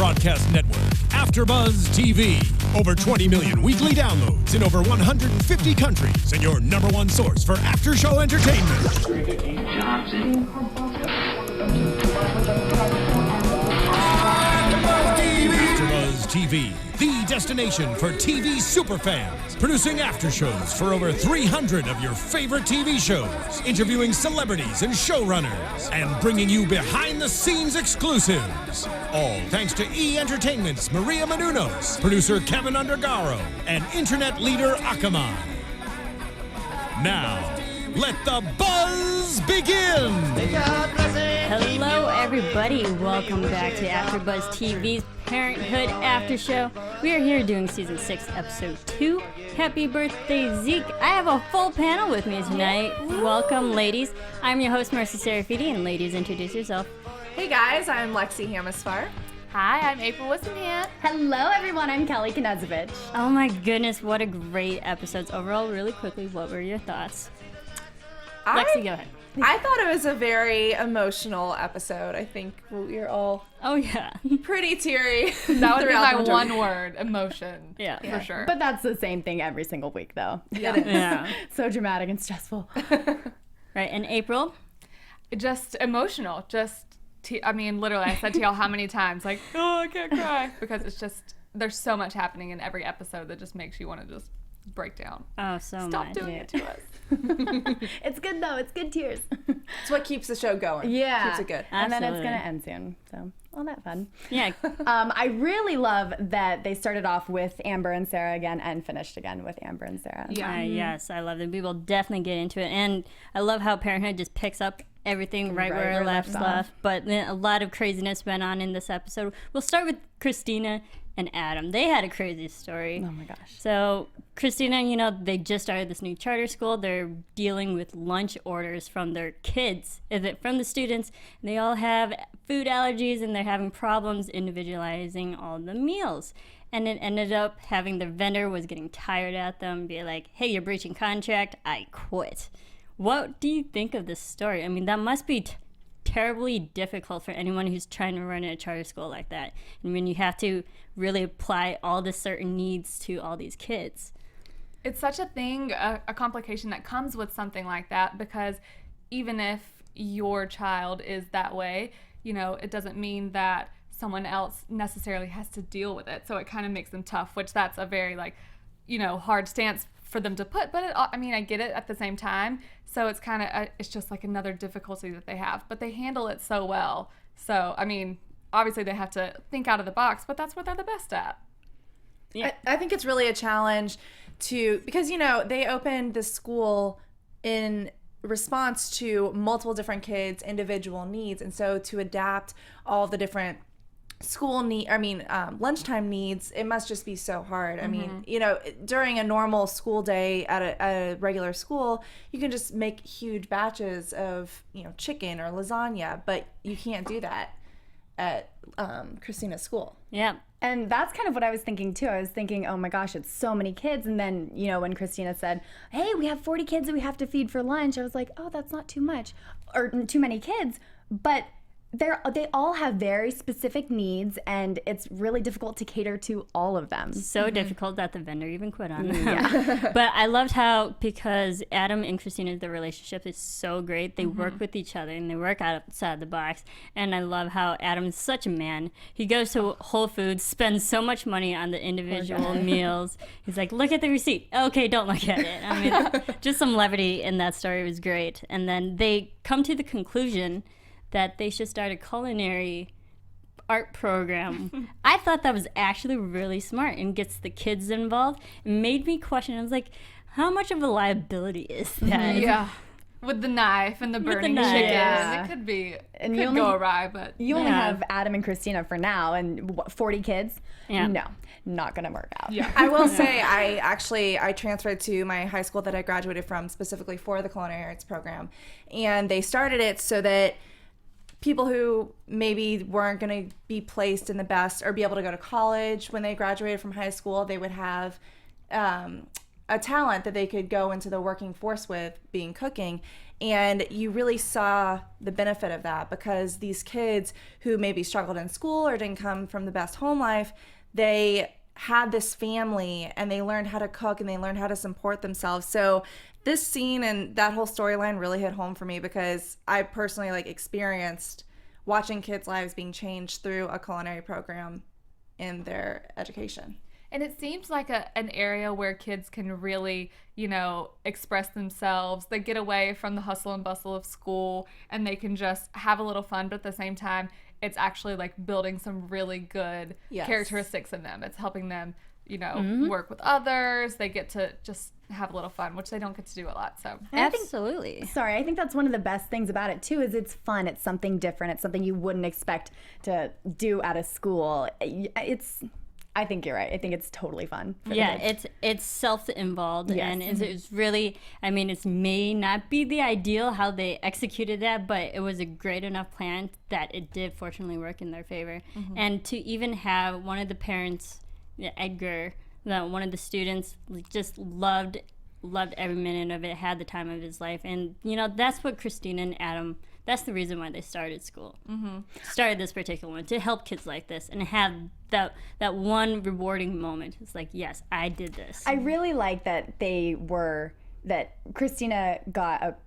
broadcast network, AFTERBUZZ TV. Over 20 million weekly downloads in over 150 countries, and your number one source for after-show entertainment. AFTERBUZZ TV, the destination for TV superfans. Producing aftershows for over 300 of your favorite TV shows. Interviewing celebrities and showrunners. And bringing you behind-the-scenes exclusives. All thanks to E! Entertainment's Maria Menounos, producer Kevin Undergaro, and internet leader Akamai. Now, let the buzz begin! Hello, everybody. Welcome back to AFTERBUZZ TV's Parenthood After Show. We are here doing Season 6, Episode 2. Happy birthday, Zeke. I have a full panel with me tonight. Welcome, ladies. I'm your host, Marisa Serafini, and ladies, introduce yourself. Hey, guys. I'm Lexie Hammesfahr. Hi, I'm April Whisenhant. Hello, everyone. I'm Kellie Knezovich. Oh, my goodness. What a great episode. Overall, really quickly, what were your thoughts? Lexie, go ahead. I thought it was a very emotional episode. I think we were all pretty teary. That would be my one word, emotion. Yeah, for sure. But that's the same thing every single week, though. Yeah. It is. Yeah. So dramatic and stressful. Right, and April? Just emotional. Literally, I said to y'all how many times, like, oh, I can't cry. Because it's just, there's so much happening in every episode that just makes you want to just break down. Oh, so much. Stop doing it to us. It's good, though. It's good tears. It's what keeps the show going. Yeah. Keeps it good. And then it's Absolutely. going to end soon. So, all that fun. Yeah. I really love that they started off with Amber and Sarah again and finished again with Amber and Sarah. Yeah. Yes, I love it. We will definitely get into it. And I love how Parenthood just picks up everything right where it left off. But then a lot of craziness went on in this episode. We'll start with Christina and Adam. They had a crazy story. Oh my gosh. So Christina, they just started this new charter school. They're dealing with lunch orders from their kids, from the students. They all have food allergies and they're having problems individualizing all the meals. And it ended up having the vendor was getting tired at them, be like, hey, you're breaching contract, I quit. What do you think of this story? I mean, that must be terribly difficult for anyone who's trying to run a charter school like that. I mean, you have to really apply all the certain needs to all these kids. It's such a thing, a complication that comes with something like that, because even if your child is that way, it doesn't mean that someone else necessarily has to deal with it. So it kind of makes them tough, which that's a very, hard stance for them to put. But I get it at the same time. So it's kind of, it's just like another difficulty that they have. But they handle it so well. So, obviously they have to think out of the box, but that's what they're the best at. Yeah. I think it's really a challenge because, they opened the school in response to multiple different kids' individual needs. And so to adapt all the different lunchtime needs, it must just be so hard. Mm-hmm. During a normal school day at a regular school, you can just make huge batches of, chicken or lasagna, but you can't do that at Christina's school. Yeah. And that's kind of what I was thinking, too. I was thinking, oh, my gosh, it's so many kids. And then, when Christina said, hey, we have 40 kids that we have to feed for lunch, I was like, oh, that's not too much or too many kids. But they all have very specific needs, and it's really difficult to cater to all of them. So difficult that the vendor even quit on them. Yeah. But I loved how, because Adam and Christina's, the relationship is so great. They work with each other, and they work outside the box. And I love how Adam is such a man. He goes to Whole Foods, spends so much money on the individual meals. He's like, look at the receipt. Okay, don't look at it. Just some levity in that story was great. And then they come to the conclusion that they should start a culinary art program. I thought that was actually really smart and gets the kids involved. It made me question. I was like, how much of a liability is that? Yeah. With the knife and the burning chicken. Yeah. It could be, and could go awry, but... You only have Adam and Christina for now, and 40 kids? Yeah. No, not going to work out. Yeah. I will say, I transferred to my high school that I graduated from specifically for the culinary arts program. And they started it so that people who maybe weren't going to be placed in the best or be able to go to college when they graduated from high school, they would have a talent that they could go into the working force with, being cooking. And you really saw the benefit of that, because these kids who maybe struggled in school or didn't come from the best home life, they had this family and they learned how to cook and they learned how to support themselves. So this scene and that whole storyline really hit home for me, because I personally experienced watching kids' lives being changed through a culinary program in their education. And it seems like an area where kids can really, express themselves. They get away from the hustle and bustle of school and they can just have a little fun, but at the same time, it's actually building some really good characteristics in them. It's helping them, work with others. They get to just have a little fun, which they don't get to do a lot. So absolutely. I think that's one of the best things about it too, is it's fun. It's something different. It's something you wouldn't expect to do out of school. I think you're right. I think it's totally fun. It's self-involved, and it's really, it may not be the ideal how they executed that, but it was a great enough plan that it did fortunately work in their favor. And to even have one of the parents, Edgar, one of the students, just loved every minute of it, had the time of his life. And, that's what Christina and Adam, that's the reason why they started school. Started this particular one, to help kids like this and have that one rewarding moment. It's yes, I did this. I really like that Christina got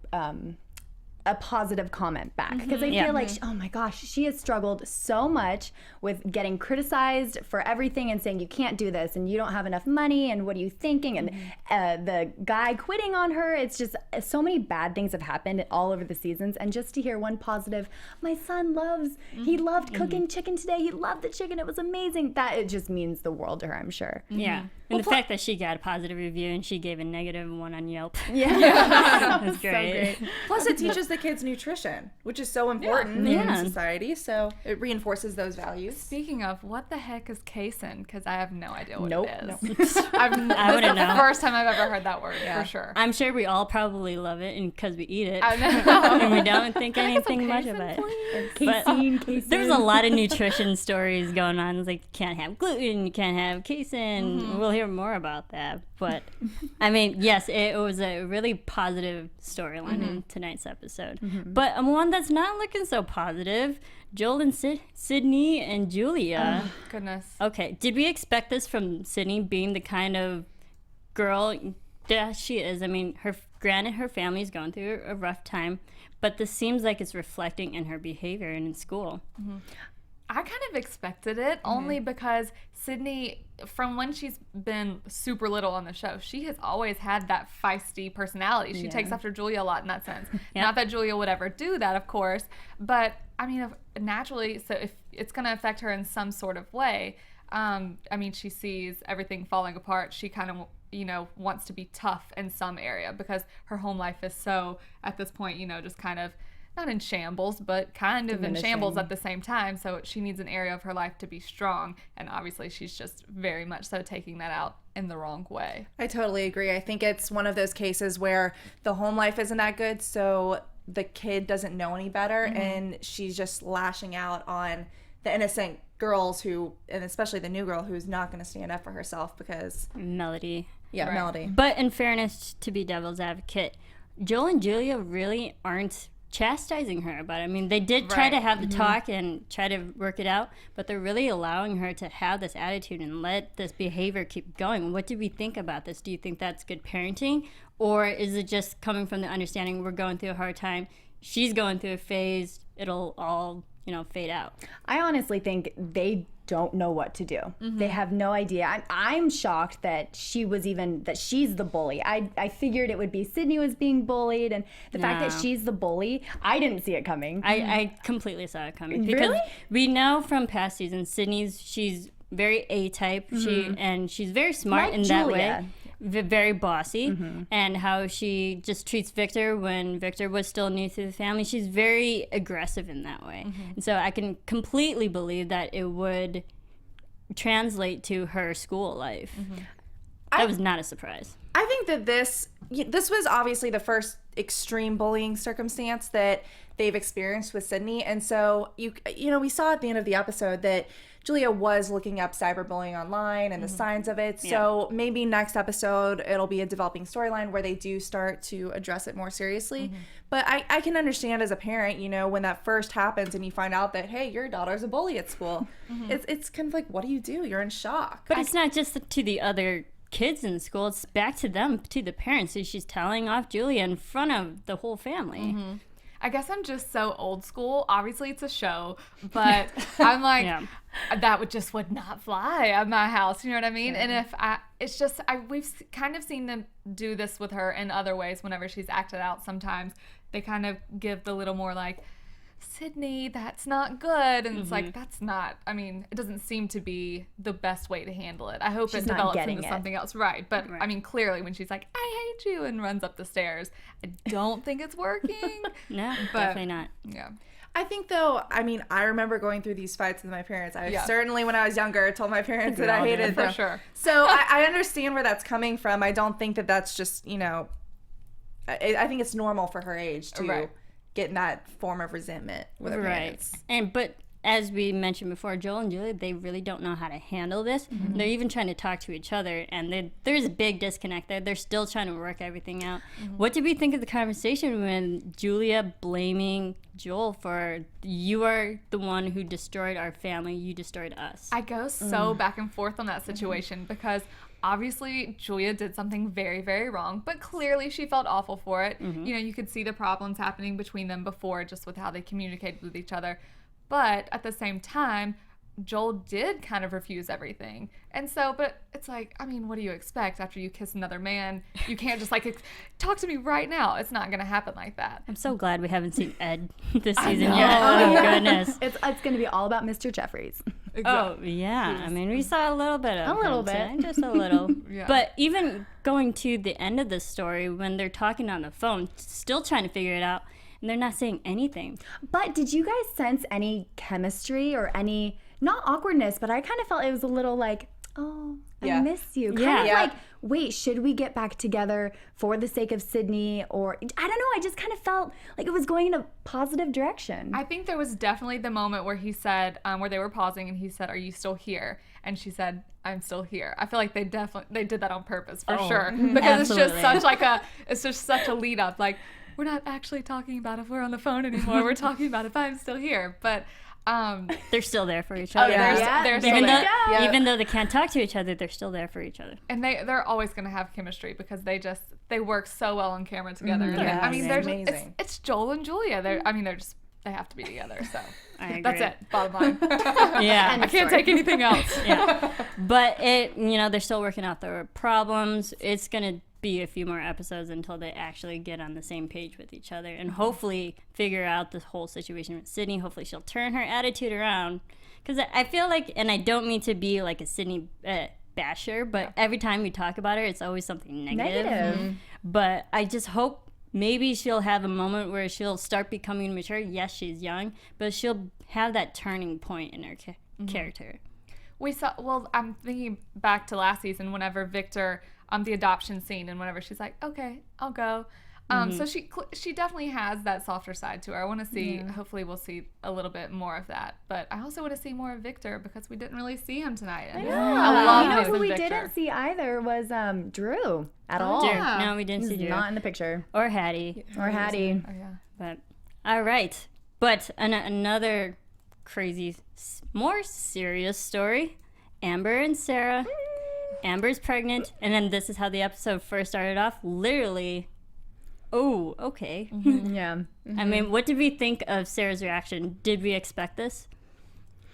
a positive comment back, because I feel like, oh my gosh, she has struggled so much with getting criticized for everything and saying you can't do this and you don't have enough money and what are you thinking, and the guy quitting on her. It's just so many bad things have happened all over the seasons, and just to hear one positive, my son he loved cooking chicken today, he loved the chicken, it was amazing, that it just means the world to her, I'm sure. And the fact that she got a positive review and she gave a negative one on Yelp. That's great. So great. Plus, it teaches the kids nutrition, which is so important in society. So it reinforces those values. Speaking of, what the heck is casein? Because I have no idea what it is. This I wouldn't know. The first time I've ever heard that word, for sure. I'm sure we all probably love it, and because we eat it, I know. and we don't think anything much of it. Casein. There's a lot of nutrition stories going on. It's you can't have gluten, you can't have casein. We'll hear more about that. But yes, it was a really positive storyline in tonight's episode. But one that's not looking so positive, Joel and Sydney and Julia. Oh, goodness. Okay, did we expect this from Sydney, being the kind of girl that she is? Granted, her family's going through a rough time, but this seems like it's reflecting in her behavior and in school. I kind of expected it, only because Sydney, from when she's been super little on the show, she has always had that feisty personality. She takes after Julia a lot in that sense. Not that Julia would ever do that, of course, but naturally, so if it's going to affect her in some sort of way, she sees everything falling apart. She kind of, wants to be tough in some area, because her home life is so, at this point, just kind of not in shambles, but kind of in shambles at the same time. So she needs an area of her life to be strong. And obviously she's just very much so taking that out in the wrong way. I totally agree. I think it's one of those cases where the home life isn't that good, so the kid doesn't know any better, and she's just lashing out on the innocent girls and especially the new girl who's not going to stand up for herself, because... Melody. Yeah, right. Melody. But in fairness, to be devil's advocate, Joel and Julia really aren't chastising her about it. They did try to have the talk and try to work it out, but they're really allowing her to have this attitude and let this behavior keep going. What do we think about this? Do you think that's good parenting, or is it just coming from the understanding we're going through a hard time, she's going through a phase, it'll all fade out? I honestly think they don't know what to do. They have no idea. I'm shocked that she's the bully. I figured it would be Sydney was being bullied, and the fact that she's the bully, I didn't see it coming. I completely saw it coming, because we know from past seasons she's very A-type. She's very smart like in Julia. that way. Very bossy, and how she just treats Victor when Victor was still new to the family. She's very aggressive in that way. And so I can completely believe that it would translate to her school life. That was not a surprise. I think that this, this was obviously the first extreme bullying circumstance that they've experienced with Sydney. And so, we saw at the end of the episode that Julia was looking up cyberbullying online and the signs of it. So maybe next episode, it'll be a developing storyline where they do start to address it more seriously. But I can understand as a parent, when that first happens and you find out that, hey, your daughter's a bully at school, it's kind of like, what do you do? You're in shock. But it's not just to the other kids in school, it's back to them, to the parents. So she's telling off Julia in front of the whole family. I guess I'm just so old school. Obviously, it's a show, but I'm like, that would not fly at my house. You know what I mean? And we've kind of seen them do this with her in other ways. Whenever she's acted out, sometimes they kind of give the little more like, Sydney, that's not good. And it's like, that's not, it doesn't seem to be the best way to handle it. I hope it develops into something else. Right. But clearly when she's like, I hate you, and runs up the stairs, I don't think it's working. No, definitely not. Yeah. I think, though, I remember going through these fights with my parents. I certainly, when I was younger, told my parents that I hated them. For sure. So I understand where that's coming from. I don't think that that's just, I think it's normal for her age to get in that form of resentment with her parents. But as we mentioned before, Joel and Julia, they really don't know how to handle this. They're even trying to talk to each other, and there's a big disconnect there. They're still trying to work everything out. What did we think of the conversation when Julia blaming Joel for, you are the one who destroyed our family, you destroyed us? I go so back and forth on that situation because obviously Julia did something very, very wrong, but clearly she felt awful for it. You could see the problems happening between them before, just with how they communicated with each other. But at the same time, Joel did kind of refuse everything. And so, but it's like, what do you expect after you kiss another man? You can't just talk to me right now. It's not going to happen like that. I'm so glad we haven't seen Ed this season yet. Oh, goodness. It's going to be all about Mr. Jeffries. Exactly. Oh, yeah. we saw a little bit of him, just a little. But even going to the end of the story, when they're talking on the phone, still trying to figure it out, and they're not saying anything. But did you guys sense any chemistry or any, not awkwardness, but I kind of felt it was a little like, oh, I miss you. Kind of like, wait, should we get back together for the sake of Sydney? Or, I don't know, I just kind of felt like it was going in a positive direction. I think there was definitely the moment where he said, where they were pausing, and he said, are you still here? And she said, I'm still here. I feel like they did that on purpose, for sure. Because it's just such a lead up. Like, we're not actually talking about if we're on the phone anymore. We're talking about if I'm still here. But they're still there for each other. They're still there. Even though they can't talk to each other, they're still there for each other. And they're always going to have chemistry because they work so well on camera together. Yeah, they're amazing. It's Joel and Julia. They have to be together. So I agree. That's it. Bottom line. I can't take anything else. But they're still working out their problems. It's gonna be a few more episodes until they actually get on the same page with each other and hopefully figure out this whole situation with Sydney. Hopefully she'll turn her attitude around, because I feel like, and I don't mean to be like a Sydney basher, but every time we talk about her, it's always something negative. But I just hope maybe she'll have a moment where she'll start becoming mature. Yes, she's young, but she'll have that turning point in her character. I'm thinking back to last season whenever Victor, the adoption scene, and whenever she's like, okay, I'll go. So she definitely has that softer side to her. I want to see, hopefully we'll see a little bit more of that. But I also want to see more of Victor because we didn't really see him tonight. I love who we didn't see either was Drew at all. No, we didn't see Drew. Not in the picture. Or Hattie. But all right. But another crazy, more serious story. Amber and Sarah. Amber's pregnant, and then this is how the episode first started off. Literally, oh, okay. What did we think of Sarah's reaction? Did we expect this?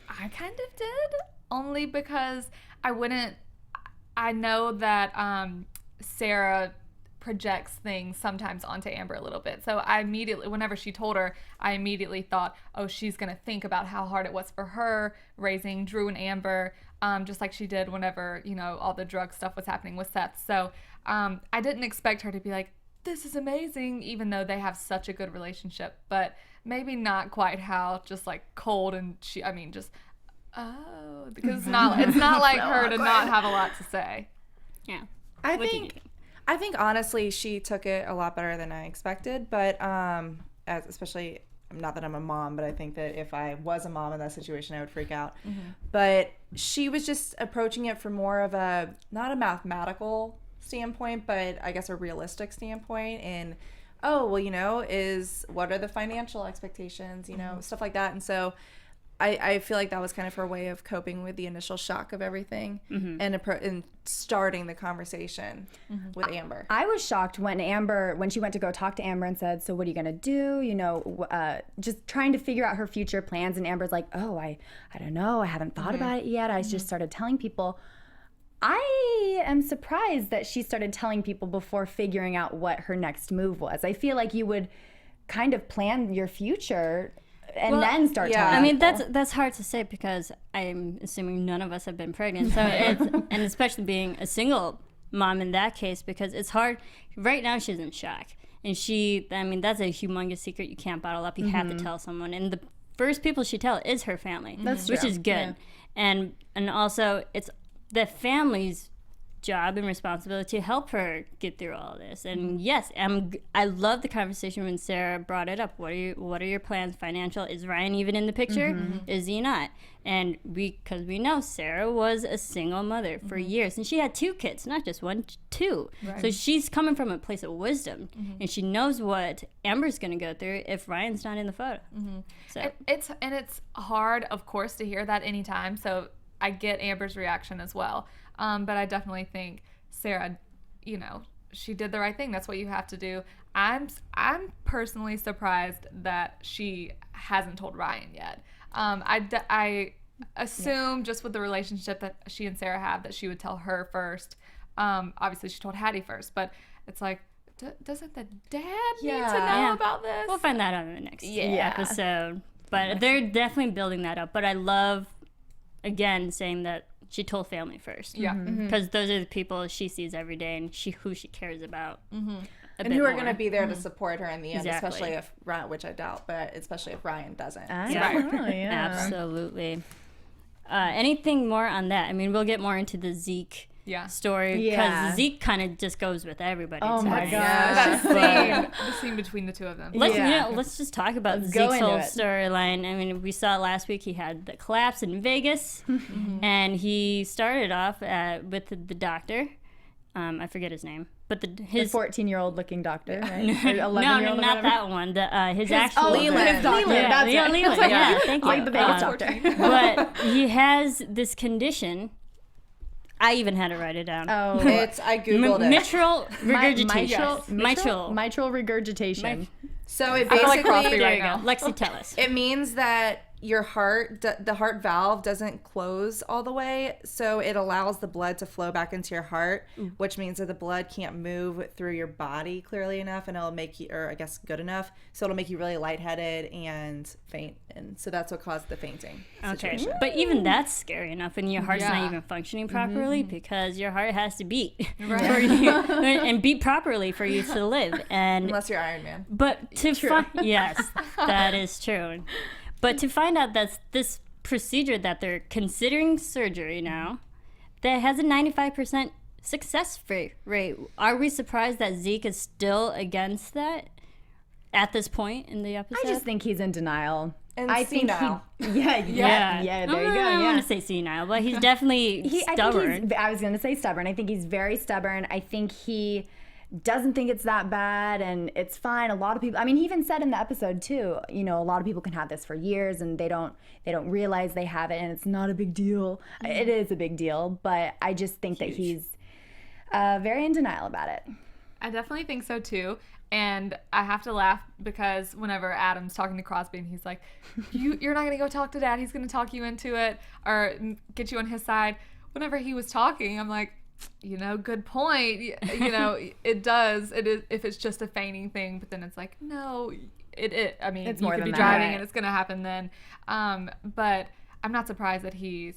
I kind of did, only because I know that Sarah projects things sometimes onto Amber a little bit. So whenever she told her, I immediately thought, oh, she's going to think about how hard it was for her raising Drew and Amber, just like she did whenever, all the drug stuff was happening with Seth. So I didn't expect her to be like, this is amazing, even though they have such a good relationship. But maybe not quite how just like cold and because it's not like her to not have a lot to say. Yeah. I think I think honestly she took it a lot better than I expected, but especially, not that I'm a mom, but I think that if I was a mom in that situation, I would freak out. But she was just approaching it from more of a, not a mathematical standpoint, but I guess a realistic standpoint. And, oh, well, you know, what are the financial expectations, you know, stuff like that. And so I feel like that was kind of her way of coping with the initial shock of everything and starting the conversation with Amber. I was shocked when she went to go talk to Amber and said, so what are you going to do? You know, just trying to figure out her future plans. And Amber's like, oh, I don't know. I haven't thought about it yet. I just started telling people. I am surprised that she started telling people before figuring out what her next move was. I feel like you would kind of plan your future and then start telling I mean, people. that's hard to say because I'm assuming none of us have been pregnant. So and especially being a single mom in that case, because it's hard. Right now she's in shock. And that's a humongous secret you can't bottle up. You have to tell someone. And the first people she tells is her family, which is good. Yeah. And also it's the family's job and responsibility to help her get through all this. And yes, I love the conversation when Sarah brought it up. What are your plans financial? Is Ryan even in the picture? Is he not? And because we know Sarah was a single mother for years, and she had 2 kids, not just 1, 2. Right. So she's coming from a place of wisdom, and she knows what Amber's going to go through if Ryan's not in the photo. So it's hard, of course, to hear that anytime. So I get Amber's reaction as well. But I definitely think Sarah, you know, she did the right thing. That's what you have to do. I'm personally surprised that she hasn't told Ryan yet. I assume just with the relationship that she and Sarah have that she would tell her first. Obviously, she told Hattie first, but it's like, doesn't the dad need to know about this? We'll find that out in the next episode. But they're definitely building that up. But I love, again, saying that she told family first. Yeah. Because those are the people she sees every day and who she cares about. And who are going to be there to support her in the end, especially if Ryan, which I doubt, but especially if Ryan doesn't. Absolutely. Anything more on that? I mean, we'll get more into the Zeke story because Zeke kind of just goes with everybody. Oh my gosh. The scene between the two of them. Let's just talk about Zeke's whole storyline. I mean, we saw last week he had the collapse in Vegas, and he started off with the doctor. I forget his name, but his 14-year-old looking doctor, right? No, not that one. His actual Leland. That's right. Leland. Yeah, thank you. Like the Vegas doctor. But he has this condition. I even had to write it down. Oh, I googled it. Mitral regurgitation. Mitral regurgitation. So it basically, there you go. Lexie, tell us. It means that your heart, the heart valve doesn't close all the way, so it allows the blood to flow back into your heart, which means that the blood can't move through your body clearly enough, and it'll make you, or I guess good enough, so it'll make you really lightheaded and faint, and so that's what caused the fainting situation. But even that's scary enough, and your heart's not even functioning properly because your heart has to beat for you, and beat properly for you to live. And unless you're Iron Man. But to yes, that is true. But to find out that this procedure that they're considering surgery now, that has a 95% success rate. Are we surprised that Zeke is still against that at this point in the episode? I just think he's in denial. And senile. There you go. I want to say senile, but he's definitely stubborn. I was going to say stubborn. I think he's very stubborn. I think he doesn't think it's that bad and it's fine. A lot of people, I mean, he even said in the episode too, you know, a lot of people can have this for years and they don't realize they have it and it's not a big deal. It is a big deal, but I just think that he's very in denial about it. I definitely think so too. And I have to laugh because whenever Adam's talking to Crosby and he's like, you're not going to go talk to Dad. He's going to talk you into it or get you on his side. Whenever he was talking, I'm like, you know, good point. You know, it does. It is if it's just a feigning thing, but then it's like, no, I mean, it's you could be driving and it's going to happen then. But I'm not surprised that he's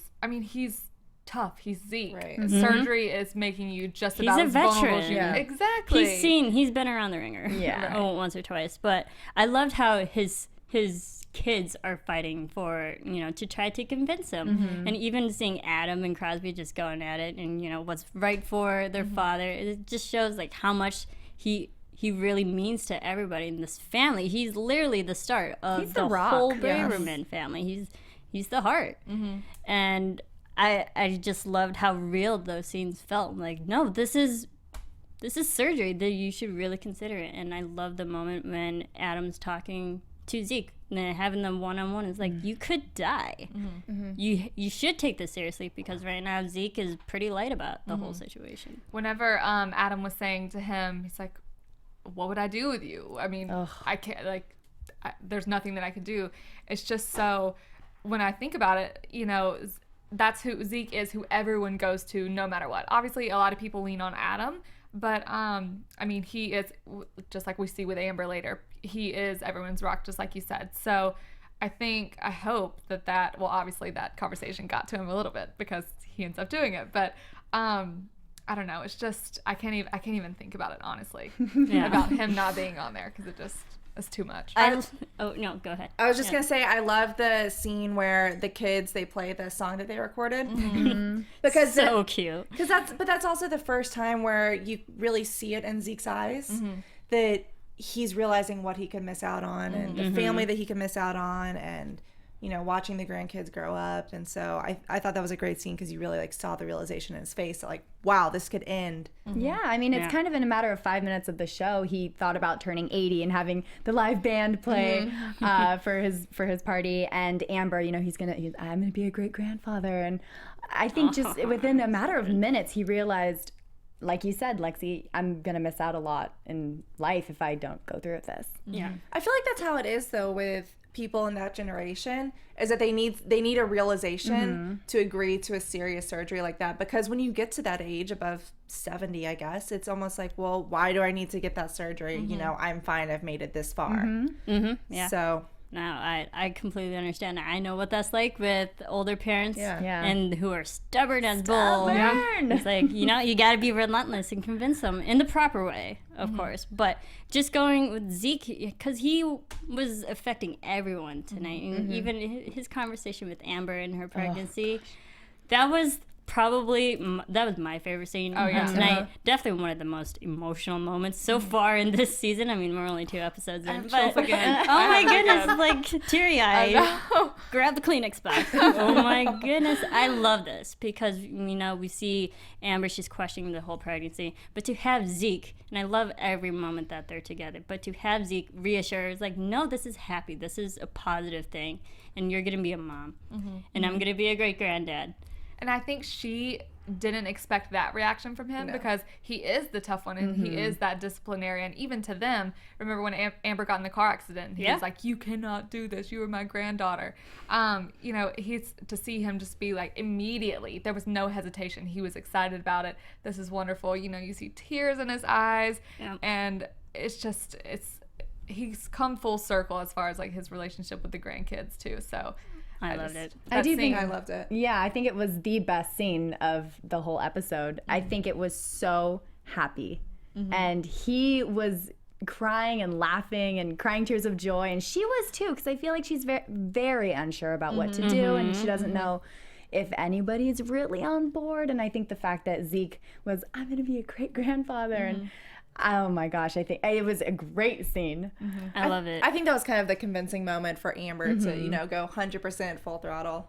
tough. He's Zeke. Right. Surgery is making you just about as vulnerable as you can. Exactly. He's been around the ringer. Yeah. Once or twice. But I loved how his kids are fighting for, to try to convince him. And even seeing Adam and Crosby just going at it and, what's right for their father, it just shows like how much he really means to everybody in this family. He's literally the start of the whole Braverman family. He's the heart. And I just loved how real those scenes felt. Like, no, this is surgery that you should really consider it. And I love the moment when Adam's talking to Zeke and then having them one-on-one. It's like, you could die. You should take this seriously, because right now Zeke is pretty light about the whole situation. Whenever Adam was saying to him, he's like, what would I do with you? I mean, I can't, there's nothing that I could do. It's just so, when I think about it, that's who Zeke is, who everyone goes to no matter what. Obviously, a lot of people lean on Adam, but I mean, he is, just like we see with Amber later, he is everyone's rock, just like you said. So I hope that obviously that conversation got to him a little bit, because he ends up doing it. But I don't know. It's just, I can't even think about it, honestly, about him not being on there, because it's too much. No, go ahead. I was just going to say, I love the scene where the kids, they play the song that they recorded. Because so cute. But that's also the first time where you really see it in Zeke's eyes, that he's realizing what he could miss out on, and the family that he could miss out on, and watching the grandkids grow up. And so I thought that was a great scene, because you really like saw the realization in his face that, like, wow, this could end. Yeah, I mean, it's kind of in a matter of 5 minutes of the show, he thought about turning 80 and having the live band play for his party. And Amber, I'm gonna be a great grandfather. And I think just within a matter of minutes, he realized, like you said, Lexie, I'm gonna miss out a lot in life if I don't go through with this. Yeah, I feel like that's how it is though with people in that generation, is that they need a realization to agree to a serious surgery like that. Because when you get to that age, above 70, I guess, it's almost like, well, why do I need to get that surgery? I'm fine, I've made it this far. Yeah. So no, I completely understand. I know what that's like with older parents and who are stubborn as bulls. It's like, you got to be relentless and convince them in the proper way, of course. But just going with Zeke, because he was affecting everyone tonight. And even his conversation with Amber and her pregnancy, that was my favorite scene tonight. Definitely one of the most emotional moments so far in this season. I mean, we're only 2 episodes in, but oh my goodness, like teary-eyed. Grab the Kleenex box. Oh my goodness, I love this, because we see Amber, she's questioning the whole pregnancy, but to have Zeke, and I love every moment that they're together, but to have Zeke reassure us, like, no, this is happy, this is a positive thing, and you're gonna be a mom, and I'm gonna be a great granddad. And I think she didn't expect that reaction from him, because he is the tough one, and he is that disciplinarian. Even to them, remember when Amber got in the car accident, he was like, you cannot do this, you are my granddaughter. He's to see him just be like, immediately, there was no hesitation. He was excited about it. This is wonderful. You see tears in his eyes, and he's come full circle as far as like his relationship with the grandkids too. So I loved it. I do think I loved it. Yeah, I think it was the best scene of the whole episode. I think it was so happy. And he was crying and laughing and crying tears of joy, and she was too, because I feel like she's very, very unsure about what to do, and she doesn't know if anybody's really on board. And I think the fact that Zeke was, I'm going to be a great grandfather, and oh my gosh, I think it was a great scene. I love it. I think that was kind of the convincing moment for Amber to, go 100% full throttle,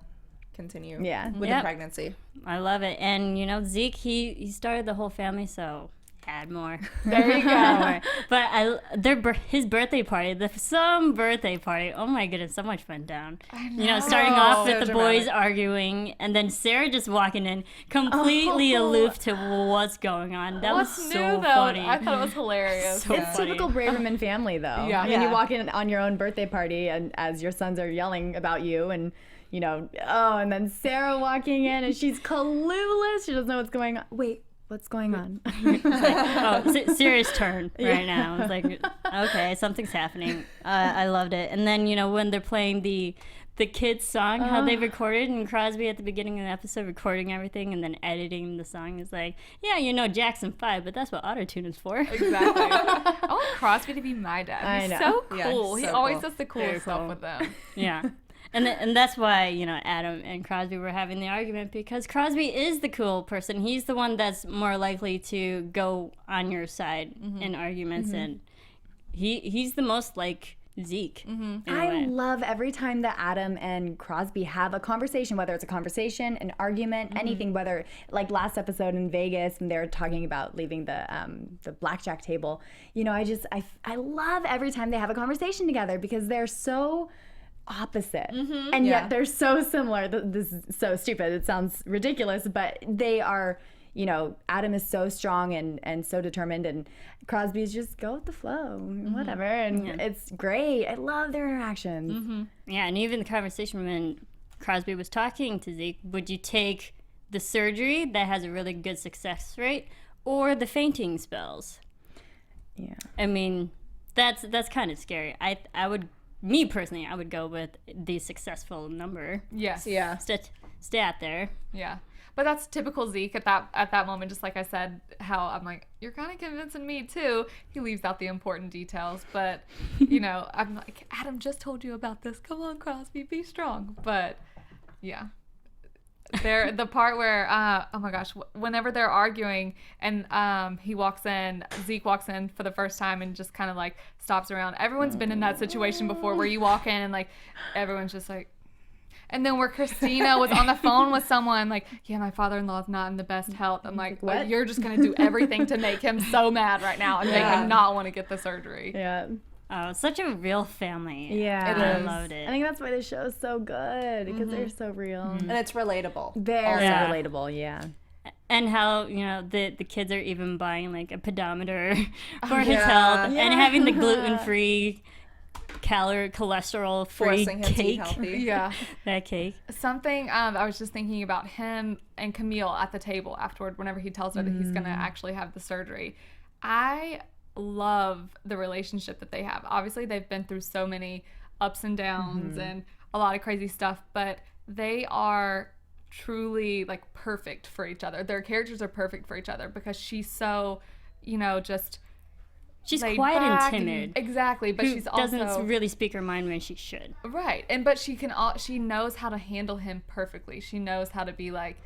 continue with the pregnancy. I love it. And, Zeke, he started the whole family, so add more. There you go. But his birthday party, some birthday party, oh my goodness, so much fun down. Starting off with the boys arguing, and then Sarah just walking in completely aloof to what's going on. That was so funny. I thought it was hilarious. It's typical Braverman family, though. I mean, you walk in on your own birthday party, and as your sons are yelling about you, and and then Sarah walking in, and she's clueless. She doesn't know what's going on. Wait, what's going on? Serious turn right now. It's like, okay, something's happening. I loved it. And then, when they're playing the the kids' song, how they recorded, and Crosby at the beginning of the episode recording everything and then editing the song is like, yeah, Jackson 5, but that's what autotune is for. Exactly. I want Crosby to be my dad. He's so cool. Yeah, he's he so always cool. does the coolest stuff with them. Yeah. And that's why, Adam and Crosby were having the argument, because Crosby is the cool person. He's the one that's more likely to go on your side in arguments, and he's the most like Zeke. I love every time that Adam and Crosby have a conversation, whether it's a conversation, an argument, anything, whether like last episode in Vegas when they were talking about leaving the blackjack table. I love every time they have a conversation together because they're so opposite and yet they're so similar. This is so stupid. It sounds ridiculous, but they are. Adam is so strong and so determined, and Crosby's just go with the flow, whatever, and it's great. I love their interactions. Yeah, and even the conversation when Crosby was talking to Zeke, would you take the surgery that has a really good success rate or the fainting spells? Yeah. I mean, that's kind of scary. I would, me personally, I would go with the successful number. Yes. Yeah. Stay out there. Yeah. But that's typical Zeke at that moment, just like I said, how I'm like, you're kind of convincing me too. He leaves out the important details, but, I'm like, Adam just told you about this. Come on, Crosby, be strong. But, yeah. The part where, oh my gosh, whenever they're arguing and Zeke walks in for the first time and just kind of like stops around. Everyone's been in that situation before where you walk in and like, everyone's just like, and then where Christina was on the phone with someone, like, yeah, my father-in-law's not in the best health. I'm like, what? You're just going to do everything to make him so mad right now and make him not want to get the surgery. Yeah. Oh, such a real family. Yeah. I loved it. I think that's why the show is so good, because they're so real. And it's relatable. Very Yeah. relatable, yeah. And how, the kids are even buying like a pedometer for his health and having the gluten-free, cholesterol-free Forcing him to eat cake. healthy. Yeah. That cake. Something I was just thinking about him and Camille at the table afterward whenever he tells her that he's going to actually have the surgery. I love the relationship that they have. Obviously, they've been through so many ups and downs and a lot of crazy stuff, but they are truly like perfect for each other. Their characters are perfect for each other because she's so, just She's laid quiet and back timid. Exactly, but Who she's also doesn't really speak her mind when she should. right. But she knows how to handle him perfectly. She knows how to be like,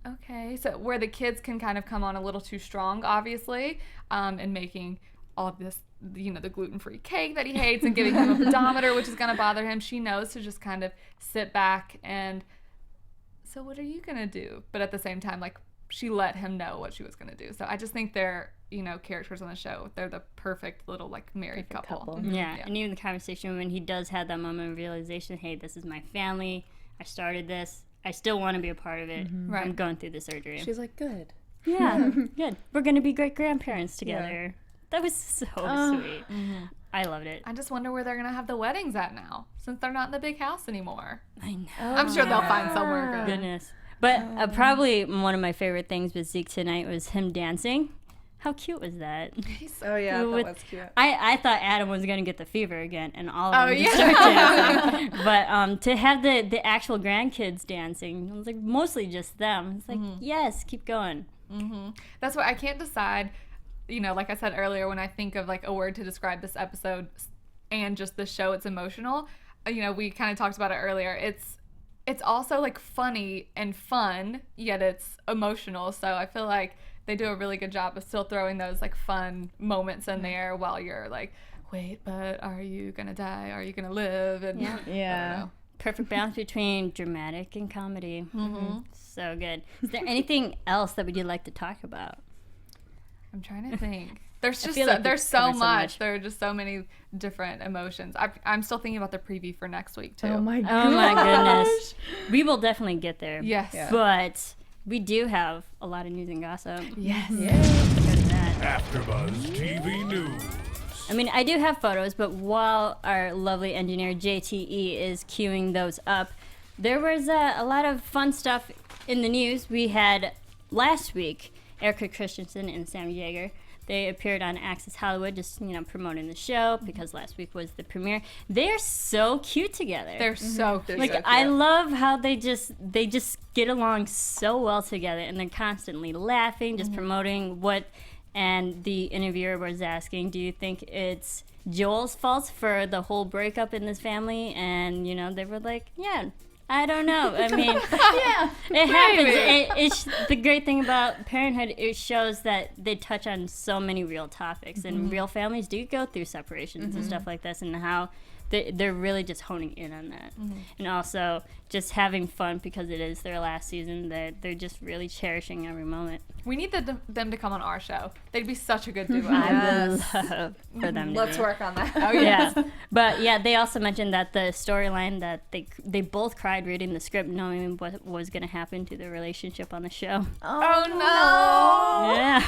okay, so where the kids can kind of come on a little too strong, obviously, and making all of this, the gluten-free cake that he hates and giving him a pedometer, which is going to bother him. She knows to just kind of sit back and, so what are you going to do? But at the same time, like, she let him know what she was going to do. So I just think they're, characters on the show. They're the perfect little, like, married couple. Yeah, and even the conversation when he does have that moment of realization, hey, this is my family. I started this. I still want to be a part of it. Right. I'm going through the surgery. She's like, good. Yeah, good. We're going to be great-grandparents together. That was so sweet. I loved it. I just wonder where they're going to have the weddings at now, since they're not in the big house anymore. I know. I'm sure they'll find somewhere good. Goodness. But probably one of my favorite things with Zeke tonight was him dancing. How cute was that? Oh, yeah, that With- was cute. I thought Adam was going to get the fever again, and all of them just start dancing. But to have the actual grandkids dancing, it was like mostly just them. It's like, yes, keep going. That's why I can't decide, like I said earlier, when I think of like a word to describe this episode and just the show, it's emotional. We kind of talked about it earlier. It's also like funny and fun, yet it's emotional. So I feel like they do a really good job of still throwing those like fun moments in there while you're like, wait, but are you gonna die? Are you gonna live? And Yeah. Yeah. I don't know. Perfect balance between dramatic and comedy. So good. Is there anything else that would you like to talk about? I'm trying to think. There's just feel like there's we've so covered so much. much. There are just so many different emotions. I'm still thinking about the preview for next week too. Oh my Oh my goodness. We will definitely get there. Yes. Yeah. But we do have a lot of news and gossip. Yes. Go to that. AfterBuzz TV News. I mean, I do have photos, but while our lovely engineer JTE is queuing those up, there was a lot of fun stuff in the news. We had last week Erika, Christensen, and Sam Yeager. They appeared on Access Hollywood, just promoting the show because last week was the premiere. They're so cute together. They're so cute. Like, I love how they just get along so well together, and they're constantly laughing, just promoting what. And the interviewer was asking, do you think it's Joel's fault for the whole breakup in this family? And they were like, yeah, I don't know. I mean, it happens. It's the great thing about Parenthood. It shows that they touch on so many real topics, and real families do go through separations and stuff like this, and how they're really just honing in on that. And also just having fun because it is their last season. They're just really cherishing every moment. We need them to come on our show. They'd be such a good duo. I would love for them to Let's work on that. Oh, yes. But yeah, they also mentioned that the storyline that they both cried reading the script, knowing what was going to happen to their relationship on the show. Oh no! Yeah.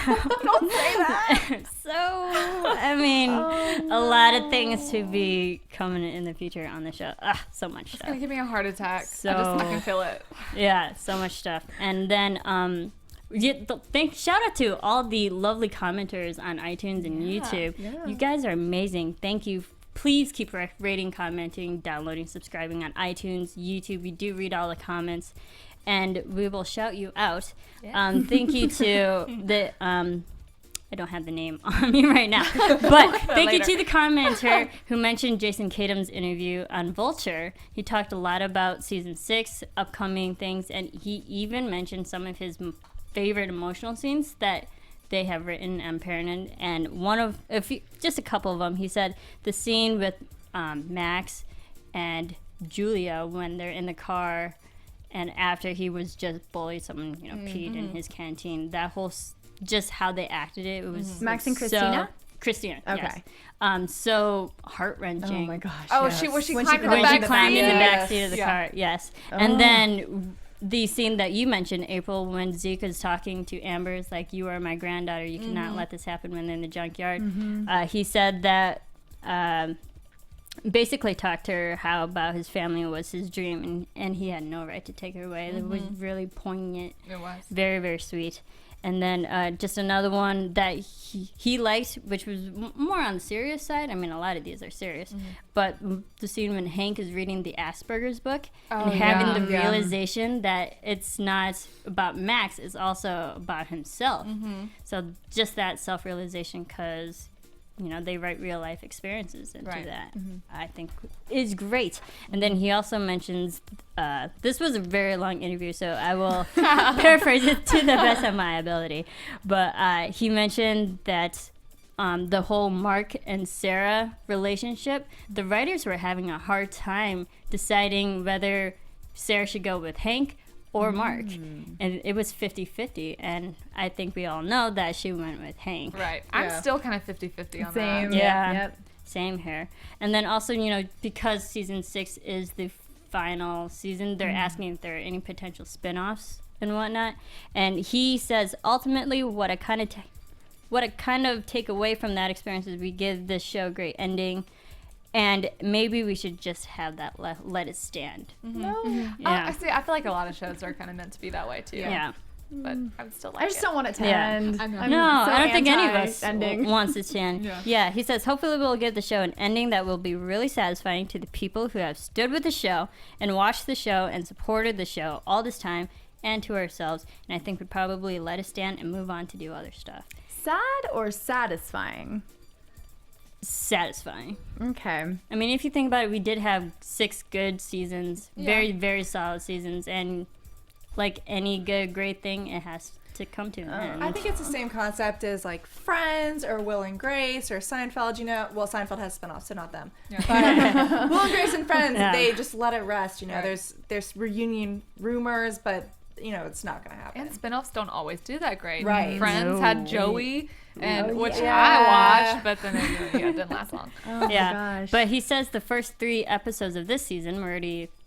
Don't say that. So, I mean, a lot of things to be coming in the future on the show. So much stuff. It's gonna give me a heart attack. So, I can feel it. Yeah, so much stuff. And then, shout out to all the lovely commenters on iTunes and YouTube. Yeah. You guys are amazing. Thank you. Please keep rating, commenting, downloading, subscribing on iTunes, YouTube. We do read all the comments, and we will shout you out. Yeah. Thank you to the I don't have the name on me right now, but thank you to the commenter who mentioned Jason Kadam's interview on Vulture. He talked a lot about season 6, upcoming things, and he even mentioned some of his favorite emotional scenes that they have written on Parenthood. And just a couple of them, he said the scene with Max and Julia when they're in the car, and after he was just bullied, someone peed in his canteen. That whole just how they acted it was Max and Christina? Christina, okay. Yes. So heart-wrenching. Oh my gosh. Oh, yes. when she climbed in the back seat of the car, yes. And then the scene that you mentioned, April, when Zeke is talking to Amber, is like, you are my granddaughter, you cannot let this happen, when they're in the junkyard. He said that basically talked to her how about his family was his dream, and he had no right to take her away. It was really poignant. It was. Very, very sweet. And then just another one that he liked, which was more on the serious side. I mean, a lot of these are serious. But the scene when Hank is reading the Asperger's book and having the realization that it's not about Max, it's also about himself. So just that self-realization, because they write real life experiences into that. I think is great. And then he also mentions, this was a very long interview, so I will paraphrase it to the best of my ability. But he mentioned that the whole Mark and Sarah relationship, the writers were having a hard time deciding whether Sarah should go with Hank or Mark, and it was 50-50, and I think we all know that she went with Hank. Right. I'm still kind of 50-50 on that. Yeah. Yep. Same here. And then also, because season 6 is the final season, they're asking if there are any potential spin-offs and whatnot. And he says, ultimately, what I kind of take away from that experience is we give this show a great ending. And maybe we should just have that let it stand. I feel like a lot of shows are kind of meant to be that way too. Yeah. But I would still like it. I just don't want it to end. I don't think any of us wants it to end. Yeah, he says, hopefully we'll give the show an ending that will be really satisfying to the people who have stood with the show and watched the show and supported the show all this time, and to ourselves. And I think we'd probably let it stand and move on to do other stuff. Sad or satisfying? Satisfying. Okay. I mean, if you think about it, we did have 6 good seasons, very, very solid seasons, and like any good, great thing, it has to come to an end. I think it's the same concept as like Friends or Will and Grace or Seinfeld. Well, Seinfeld has spinoffs, so not them. But Will and Grace and Friends, they just let it rest. There's reunion rumors, but it's not gonna happen. And spinoffs don't always do that great. Right. Friends had Joey, which I watched, but then it didn't last long. Oh my gosh. But he says the first 3 episodes of this season,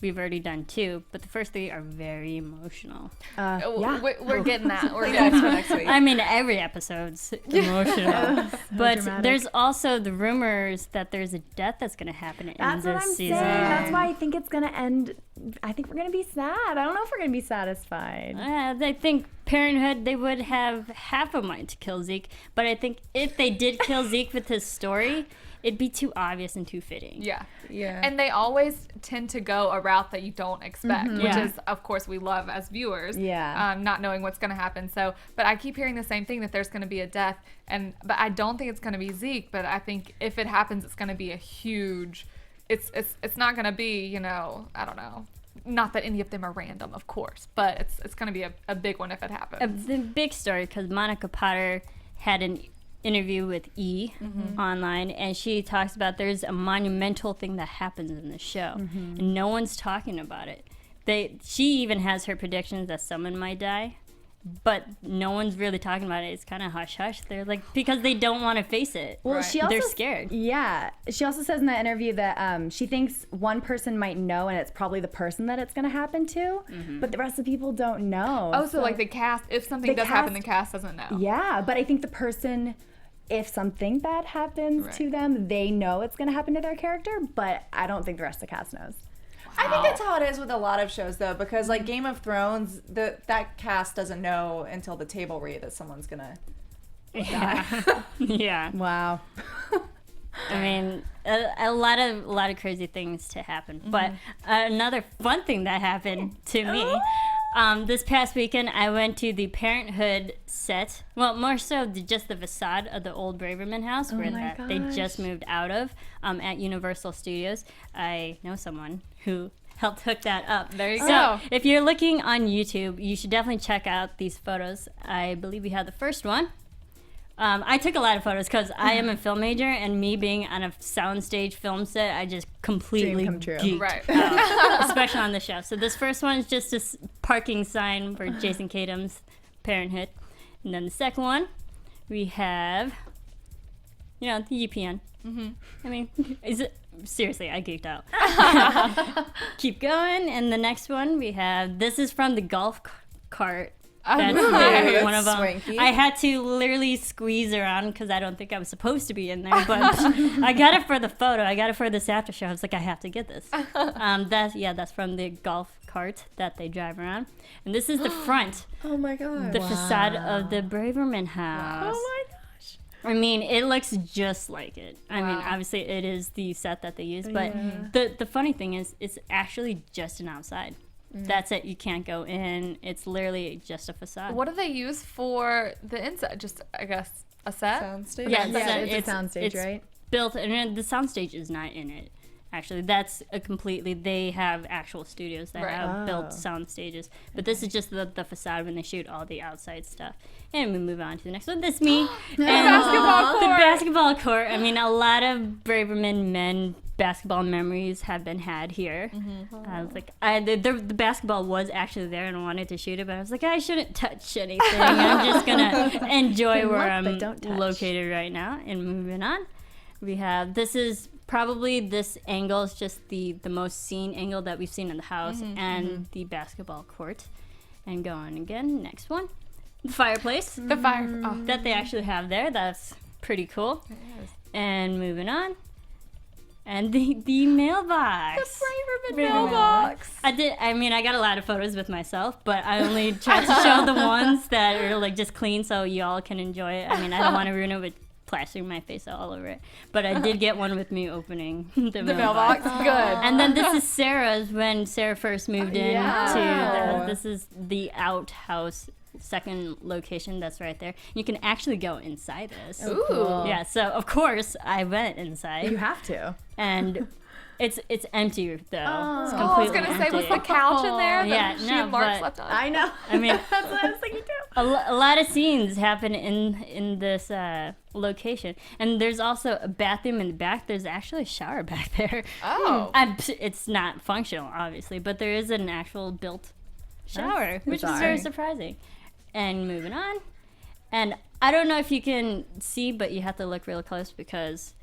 we've already done 2, but the first 3 are very emotional. We're getting that. We're That's getting for that. next week. I mean, every episode's emotional. But dramatic. there's also the rumors that there's a death that's going to happen in That's what this I'm season. saying. That's why I think it's going to end. I think we're going to be sad. I don't know if we're going to be satisfied. I think Parenthood, they would have half a mind to kill Zeke, but I think if they did kill Zeke with his story, it'd be too obvious and too fitting. Yeah. Yeah. And they always tend to go a route that you don't expect, which is, of course, we love as viewers. Yeah. Not knowing what's going to happen. So, but I keep hearing the same thing, that there's going to be a death, but I don't think it's going to be Zeke. But I think if it happens, it's going to be a huge. It's not going to be, I don't know. Not that any of them are random, of course, but it's going to be a big one if it happens. A big story, because Monica Potter had an interview with E! Online, and she talks about there's a monumental thing that happens in the show, and no one's talking about it. She even has her predictions that someone might die, but no one's really talking about it. It's kind of hush-hush. They're like, because they don't want to face it. Well, Right. They're scared. Yeah. She also says in that interview that she thinks one person might know, and it's probably the person that it's going to happen to, but the rest of the people don't know. Oh, so like the cast, if something does happen, the cast doesn't know. Yeah, but I think the person, if something bad happens to them, they know it's going to happen to their character, but I don't think the rest of the cast knows. I think that's how it is with a lot of shows, though, because like Game of Thrones, that cast doesn't know until the table read that someone's gonna die. Yeah. Wow. I mean, a lot of crazy things to happen. But another fun thing that happened to me, this past weekend, I went to the Parenthood set. Well, more so just the facade of the old Braverman house where they just moved out of at Universal Studios. I know someone who helped hook that up. There you So go. if you're looking on YouTube, you should definitely check out these photos. I believe we have the first one. I took a lot of photos because I am a film major, and me being on a soundstage film set, I just completely Dream come true. geeked Right. out, especially on the show. So this first one is just a parking sign for Jason Tatum's Parenthood. And then the second one, we have, the UPN. I mean, seriously, I geeked out. Keep going. And the next one, we have, this is from the golf cart. That's there, one of them. Swanky. I had to literally squeeze around because I don't think I was supposed to be in there, but I got it for the photo. I got it for this after show. I was like, I have to get this. That's from the golf cart that they drive around, and this is the front, Oh my god. the facade of the Braverman house. Oh my gosh. I mean, it looks just like it. I mean, Wow. obviously it is the set that they use, but the funny thing is, it's actually just an outside. That's it. You can't go in. It's literally just a facade. What do they use for the inside? Just, I guess, a set? Soundstage. Yeah, It's a soundstage, right? Built, and the soundstage is not in it. Actually, that's a completely. They have actual studios that Right. have built sound stages, but this is just the facade when they shoot all the outside stuff. And we move on to the next one. This me and basketball the court. basketball court. I mean, a lot of Braverman men basketball memories have been had here. I was like, the basketball was actually there, and I wanted to shoot it, but I was like, I shouldn't touch anything. I'm just gonna enjoy where look, I'm but don't touch. located right now. And moving on, we have this is. Probably this angle is just the most seen angle that we've seen in the house and the basketball court. And going again, next one. The fireplace The fire. Oh. that they actually have there. That's pretty cool. And moving on. And the mailbox. The Braverman mailbox. I got a lot of photos with myself, but I only tried to show the ones that are like just clean so y'all can enjoy it. I mean, I don't want to ruin it with plastering my face all over it. But I did get one with me opening the Mailbox. Good. And then this is Sarah's when Sarah first moved in Yeah. this is the outhouse second location that's right there. You can actually go inside this. Ooh. Cool. Yeah, so of course I went inside. You have to. And it's empty though. It's Oh, I was completely going to say, was empty. the couch in there Yeah, that she no, and Mark but slept on? I know. I mean, That's what I was thinking too. a lot of scenes happen in this location, and there's also a bathroom in the back. There's actually a shower back there. Oh. It's not functional, obviously, but there is an actual built shower, which is bizarre. very surprising. And moving on, and I don't know if you can see, but you have to look real close because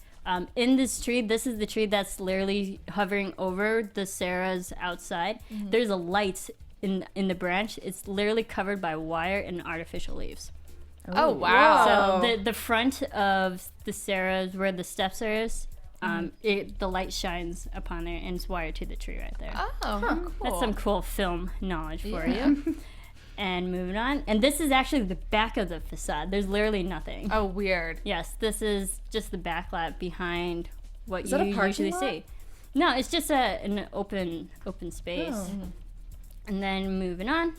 in this tree, this is the tree that's literally hovering over the Sarah's outside. There's a light in the branch. It's literally covered by wire and artificial leaves. Oh, wow. So the front of the Sarah's, where the steps is, the light shines upon there, and it's wired to the tree right there. Oh, cool. That's some cool film knowledge for you. And moving on. And this is actually the back of the facade. There's literally nothing. Oh, weird. Yes, this is just the back lot behind what Is you that a parking usually lot? see. No, it's just an open space. Oh. And then moving on.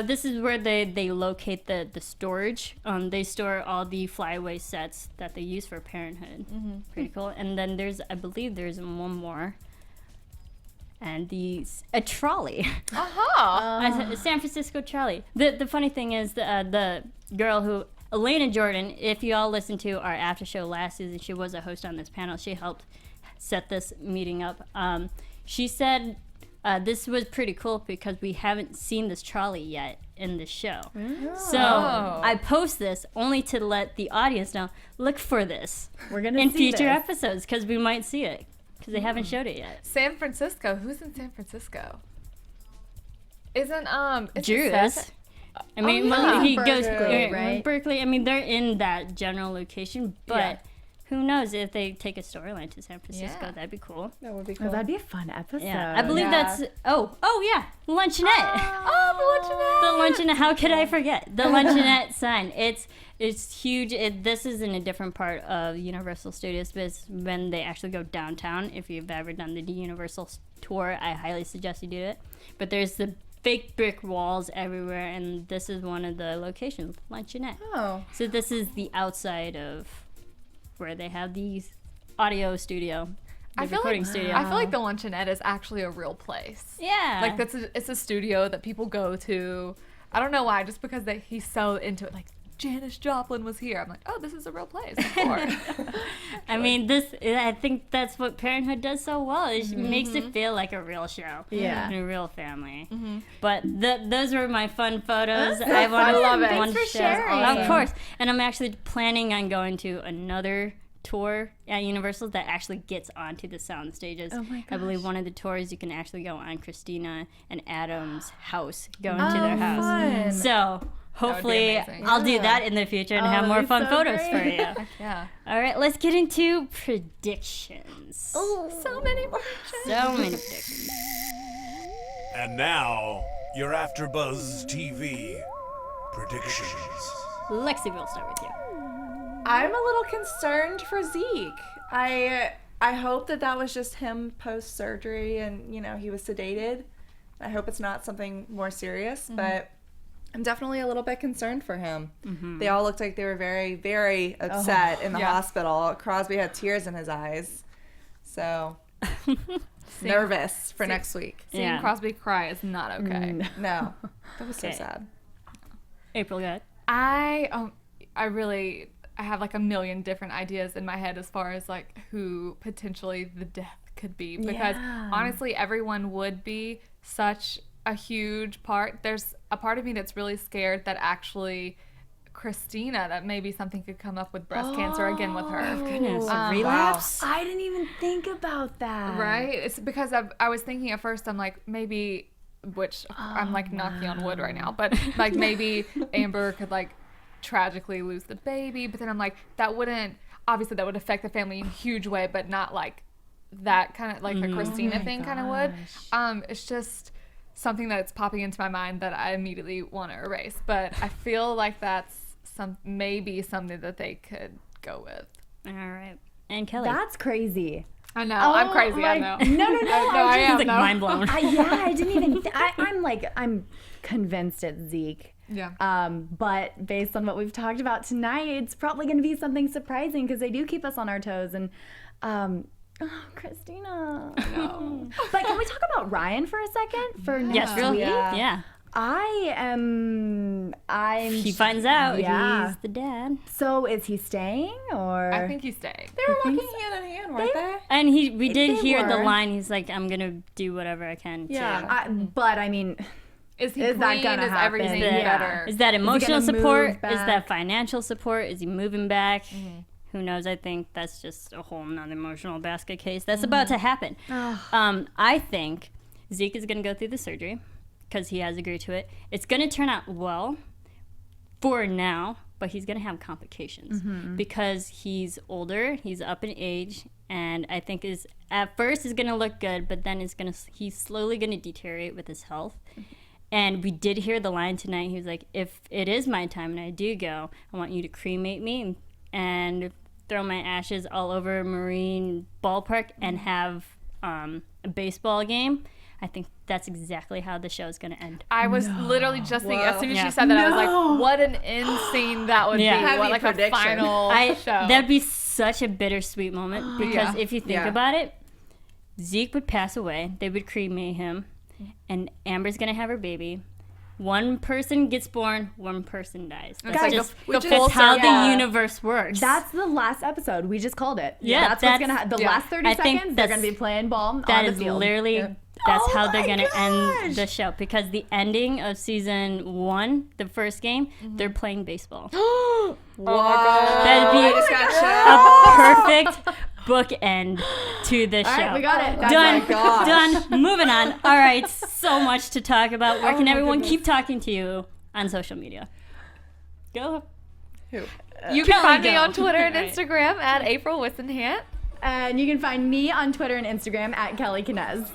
This is where they locate the storage. They store all the flyaway sets that they use for Parenthood. Pretty cool. And then I believe there's one more. And a trolley. A San Francisco trolley. The funny thing is the girl who, Elena Jordan, if you all listened to our after show last season, she was a host on this panel. She helped set this meeting up. She said this was pretty cool because we haven't seen this trolley yet in the show. So I post this only to let the audience know, look for this We're gonna in see future this. episodes because we might see it because they haven't showed it yet. San Francisco. Who's in San Francisco? Isn't Drew Seth- is. I mean, yeah. he goes Berkeley, right? Berkeley. I mean, they're in that general location, but Yeah. who knows if they take a storyline to San Francisco? Yeah. That'd be cool. That would be Oh, cool. that'd be a fun episode. Yeah, I believe Yeah. that's. Oh yeah, Luncheonette. Oh, The Luncheonette. How could I forget the Luncheonette sign? It's huge. This is in a different part of Universal Studios, but it's when they actually go downtown. If you've ever done the Universal tour, I highly suggest you do it. But there's the fake brick walls everywhere, and this is one of the locations, Luncheonette. Oh. So this is the outside of where they have the audio studio, the recording studio. I feel like the Luncheonette is actually a real place. Yeah. Like it's a studio that people go to. I don't know why, just because he's so into it. Like Janis Joplin was here. I'm like, oh, this is a real place. Of course. I mean, I think that's what Parenthood does so well. It makes it feel like a real show. Yeah. And a real family. But those were my fun photos. That's I so wanted, fun. wanted Thanks to for share. sharing. Of course. And I'm actually planning on going to another tour at Universal that actually gets onto the sound stages. Oh my I believe gosh. one of the tours you can actually go on Christina and Adam's house, go into their house. fun. So hopefully amazing. I'll do that in the future and have that'd more be fun so photos great. for you. Yeah. All right, let's get into predictions. So many more. So many predictions. And now, your AfterBuzz TV predictions. Lexie, we'll start with you. I'm a little concerned for Zeke. I hope that was just him post surgery and he was sedated. I hope it's not something more serious, but I'm definitely a little bit concerned for him. They all looked like they were very, very upset in the hospital. Crosby had tears in his eyes. So nervous for next week. Seeing Yeah. Crosby cry is not okay. No, that was so Okay. sad. April, go ahead. I have like a million different ideas in my head as far as like who potentially the death could be, because honestly everyone would be such a huge part. There's a part of me that's really scared that actually Christina, that maybe something could come up with breast cancer again with her. Goodness, relapse? I didn't even think about that. Right? It's because I was thinking at first, I'm like, maybe, which I'm like knocking on wood right now, but like maybe Amber could like tragically lose the baby, but then I'm like, that would affect the family in a huge way, but not like that kind of like a Christina thing kind of would. It's just something that's popping into my mind that I immediately want to erase, but I feel like that's maybe something that they could go with. All right. And Kelly. That's crazy. I know, I'm crazy. I know. No. I am. like mind blown. I didn't even. I'm convinced it's Zeke. Yeah. But based on what we've talked about tonight, it's probably going to be something surprising because they do keep us on our toes. And, Christina. No. But can we talk about Ryan for a second? For yes, next real. week? Yeah. I'm. He finds out Yeah. he's the dad. So is he staying or? I think he's staying. They were walking hand in hand, weren't they? And we did They hear the were. line. He's like, I'm gonna do whatever I can. Yeah. But I mean, Is he Is that clean? gonna Is happen? everything Yeah. better? Is that emotional gonna support? move Is that back? financial support? Is he moving back? Who knows? I think that's just a whole nother emotional basket case that's about to happen. I think Zeke is going to go through the surgery because he has agreed to it. It's going to turn out well for now, but he's going to have complications because he's older, he's up in age, and I think at first is going to look good, but then he's slowly going to deteriorate with his health. And we did hear the line tonight. He was like, if it is my time and I do go, I want you to cremate me and throw my ashes all over Marine Ballpark and have a baseball game. I think that's exactly how the show's going to end. I was literally just thinking, as soon as she said that, I was like, what an end scene that would be. What, like a final show. That'd be such a bittersweet moment because if you think about it, Zeke would pass away. They would cremate him. And Amber's going to have her baby. One person gets born, one person dies. That's that's how the universe works. That's the last episode. We just called it. Yeah, that's what's going to happen. The last 30 seconds, they're going to be playing ball on the field. That is literally, that's how they're going to end the show. Because the ending of season 1, the first game, they're playing baseball. Wow. That'd be a perfect bookend to the show. All right, we got it. Done. Moving on. All right, so much to talk about. Where can everyone keep talking to you on social media? Go. You can find me on Twitter and Instagram at April Whisenhant. And you can find me on Twitter and Instagram at Kellie Knezovich.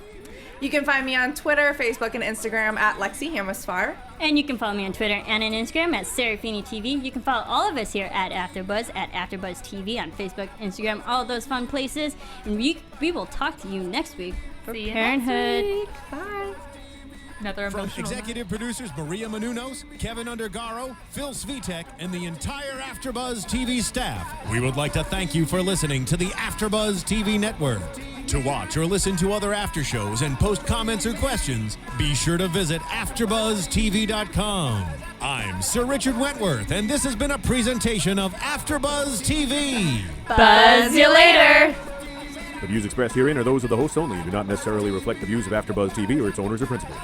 You can find me on Twitter, Facebook, and Instagram at Lexie Hammesfahr. And you can follow me on Twitter and on Instagram at Serafini TV. You can follow all of us here at AFTERBUZZ at AFTERBUZZ TV on Facebook, Instagram, all those fun places. And we will talk to you next week for Parenthood. Bye. Another From emotional executive producers Maria Menounos, Kevin Undergaro, Phil Svitek, and the entire AfterBuzz TV staff, we would like to thank you for listening to the AfterBuzz TV network. To watch or listen to other after shows and post comments or questions, be sure to visit AfterBuzzTV.com. I'm Sir Richard Wentworth, and this has been a presentation of AfterBuzz TV. Buzz you later. The views expressed herein are those of the hosts only and do not necessarily reflect the views of AfterBuzz TV or its owners or principals.